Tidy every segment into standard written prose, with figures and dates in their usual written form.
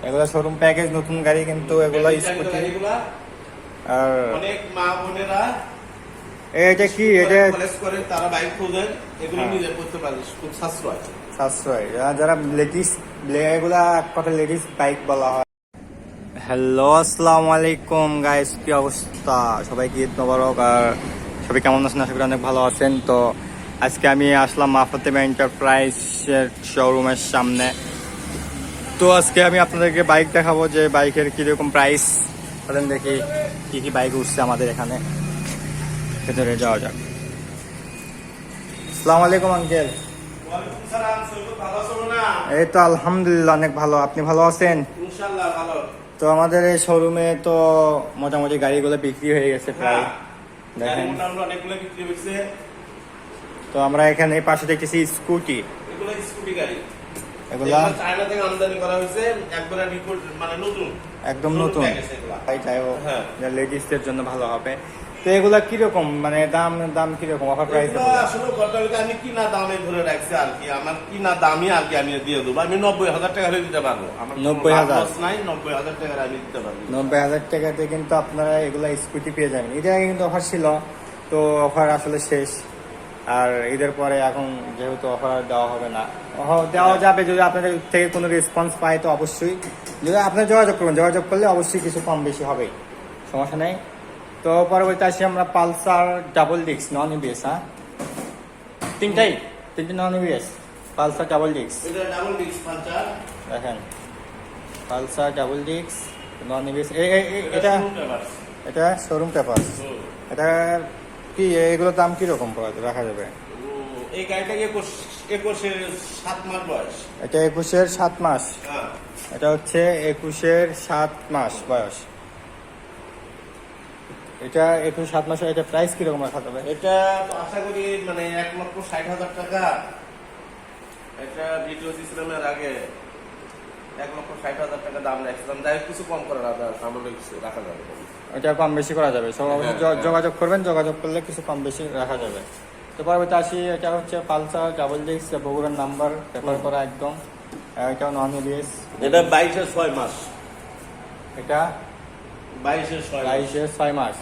এগুলা showroom package, নতুন গাড়ি কিন্তু এগুলা স্কুটি। আর অনেক মা বোনেরা এটা কি, এটা কলেজ করে তারা বাইক খোঁজেন, এগুলো নিজে করতে পারে, খুব সাশ্রয়। সাশ্রয়, যারা লেডিস, এগুলা এক কথা লেডিস বাইক বলা হয়। হ্যালো, আসসালামু আলাইকুম গাইস, কি অবস্থা? সবাইকে ঈদ মোবারক। আর সবাই কেমন আছেন? আশা করি অনেক ভালো আছেন। তো আজকে আমি আসলাম মাফাতেমা এন্টারপ্রাইজের শোরুমের সামনে। তো আজকে আমি আপনাদেরকে বাইক দেখাবো, যে বাইকের কিরকম প্রাইস, বলেন দেখি কি কি বাইক উঠছে আমাদের এখানে। ভেতরে যাওয়া যাক। আসসালামু আলাইকুম আঙ্কেল। ওয়ালাইকুম সালাম, সৈকত ভালো আছো না? এই তো আলহামদুলিল্লাহ অনেক ভালো, আপনি ভালো আছেন? ইনশাআল্লাহ ভালো। তো আমাদের এই শোরুমে তো মোটামুটি গাড়িগুলো বিক্রি হয়ে গেছে প্রায়, দেখেন। মোটামুটি অনেকগুলো বিক্রি হয়েছে। তো আমরা এখানে পাশে দেখতেছি স্কুটি, এগুলো স্কুটি গাড়ি, এগুলা চায়না থেকে আমদানি করা হয়েছে, একবারে রিপোর্ট মানে নতুন, একদম নতুন। যাই হোক, লেডিসদের জন্য ভালো হবে। তো এগুলা কিরকম, মানে দাম কিরকম, অফার প্রাইস? আসলে গতকালকে আমি কিনা দামে ধরে রাখছি আর কি, আমার কিনা দামই আর কি আমি দিয়ে দেবো। আমি 90,000 টাকা হলে দিতে পারবো। 90,000 নাই, 90,000 টাকা আমি দিতে পারবো। 90,000 টাকাতে কিন্তু আপনারা এগুলা স্কুটি পেয়ে যাবেন। এর আগে কিন্তু অফার ছিল, তো অফার আসলে শেষ। আর ঈদের পরে এখন যেহেতু অফার দেওয়া হবে না, দেওয়া যাবে যদি আপনাদের থেকে কোনো রেসপন্স পায়, তো অবশ্যই যদি আপনারা যোগাযোগ করবেন, যোগাযোগ করলে অবশ্যই কিছু কম বেশি হবেই, সমস্যা নেই। তো পরবর্তী আসি আমরা Pulsar double disc non ABS. হ্যাঁ, তিনটে non ABS Pulsar double disc. এটা ডাবল ডিস্ক পালসার, দেখেন, Pulsar double disc non ABS. এটা শোরুম পেপার। এটা কি, এগুলোর দাম কিরকম রাখা যাবে? এই গাড়িটা 21-এর 7 মাস বয়স। এটা 21-এর 7 মাস। হ্যাঁ, এটা হচ্ছে 21-এর 7 মাস বয়স। এটা 21-7 মাসে এটা প্রাইস কিরকম রাখা যাবে? এটা তো আশা করি মানে 1,60,000 টাকা। এটা ভিডিও সিস্টেমের আগে 1,60,000 টাকা দাম রাখছিলাম, তাই কিছু কম করার সামনে কিছু রাখা যাবে। এটা কম বেশি করা যাবে, সব অবশ্যই যোগাযোগ করবেন, যোগাযোগ করলে কিছু কম বেশি রাখা যাবে। তো পরবর্তী আসি, এটা হচ্ছে পালসার ডাবল ডিস্ক, বগুড়ার নাম্বার, পেপার করা একদম। এটা নন এবিএস। এটা 22-এর 6 মাস। এটা 22-এর 6 মাস।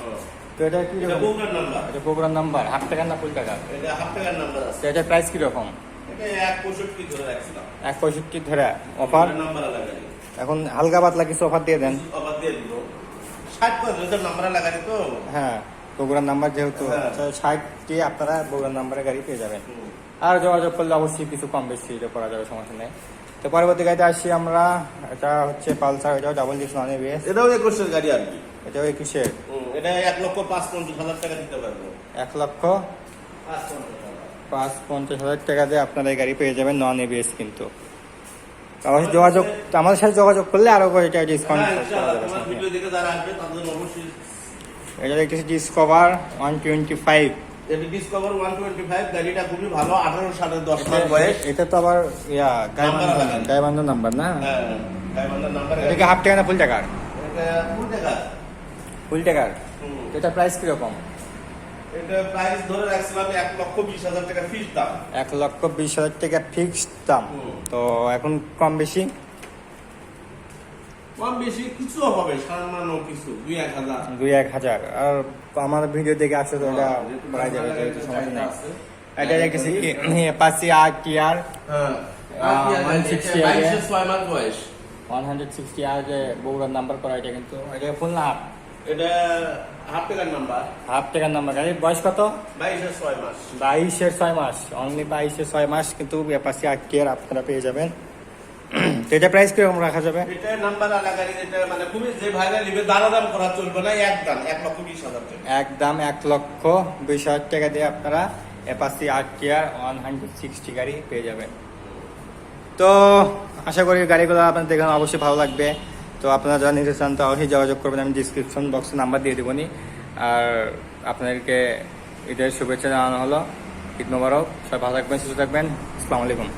তো এটা কি, এটা বগুড়ার নাম্বার। এটা বগুড়ার নাম্বার, হাফ টাকার না ফুল টাকা? এটা হাফ টাকার নাম্বার আছে। তো এটা প্রাইস কিরকম? এটা 1,65 ধরে রাখছিলাম। 165 ধরে অফার। নাম্বার লাগাই, এখন হালকা পাতলা কিছু অফার দিয়ে দেন। অফার দিয়ে দিব 60 নাম্বার লাগাই তো। হ্যাঁ, বগুড়ার নাম্বার যেহেতু 60 আপনারা বগুড়ার নাম্বারে গাড়ি পেয়ে যাবেন। আর যোগাযোগ করলে অবশ্যই কিছু কম বেশি করা যাবে, সমস্যা নেই। তো পরবর্তী গাড়িতে আসি আমরা, এটা হচ্ছে পালসার, এটাও ডাবল ডিস্ক নন এবিএস। এটাও 21-এর গাড়ি আর কি। এটাও 21-এর। এটা 1,55,000 টাকা দিতে পারবো। 1,55,000 টাকা দিয়ে আপনারা এই গাড়ি পেয়ে যাবেন, নন এবিএস কিন্তু। অবশ্যই যোগাযোগ, আমাদের সাথে যোগাযোগ করলে আরো এটা ডিসকাউন্ট করা যাবে। ভিডিও দেখে যারা আসবে তাদের অবশ্যই। এটা দেখতেছি ডিসকভার 125। এটা ডিসকভার 125 গাড়িটা খুবই ভালো, 18 সালের 10 মাস বয়স। এটা তো আবার গাইবান্ধা নাম্বার না? হ্যাঁ, গাইবান্ধার নাম্বার। এটা কি হাফ টাকা না ফুল টাকার? এটা ফুল টাকা। ফুল টাকার। এটা প্রাইস কিরকম? এটা প্রাইস ধরে রাখছিলাম 1,20,000 টাকা ফিক্সড দাম। 1,20,000 টাকা ফিক্সড দাম। তো এখন কম বেশি? কম বেশি কিছু হবে, সামান্য কিছু 2-1,000। আর আমার ভিডিও দেখে আসলে তো এটা করা যাবে, যেহেতু সমস্যা নেই। এটা দেখতেছি অ্যাপাচি RTR। হ্যাঁ, 160 6 মাস বয়স। 160 আর বগুড়ার নাম্বার করা, এটা কিন্তু এটা ফুল না হাফ? এটা হাফ টাকার নাম্বার। হাফ টাকার নাম্বার। গাড়ির বয়স কত? 22-এর 6 মাস। 22-এর 6 মাস, অনলি 22-এর 6 মাস কিন্তু অ্যাপাচি RTR আপনারা পেয়ে যাবেন। তো এটা প্রাইস কিরকম রাখা যাবে? এটা নাম্বার আলাদা, এটা মানে খুবই যে ভাইরা নিবে দাম করা চলবে না, একদম 1,20,000 টাকা। একদম 1,20,000 টাকা দিয়ে আপনারা অ্যাপাচি RTR 160 গাড়ি পেয়ে যাবেন। তো আশা করি গাড়িগুলো আপনাদের দেখে অবশ্যই ভালো লাগবে। তো আপনারা যারা নিতে চান তো অবশ্যই যোগাযোগ করবেন, আমি ডিসক্রিপশন বক্সে নাম্বার দিয়ে দেবনি। আর আপনাদেরকে ঈদের শুভেচ্ছা জানানো হলো। ঈদ মোবারক, সবাই ভালো থাকবেন, সুস্থ থাকবেন। আসসালামু আলাইকুম।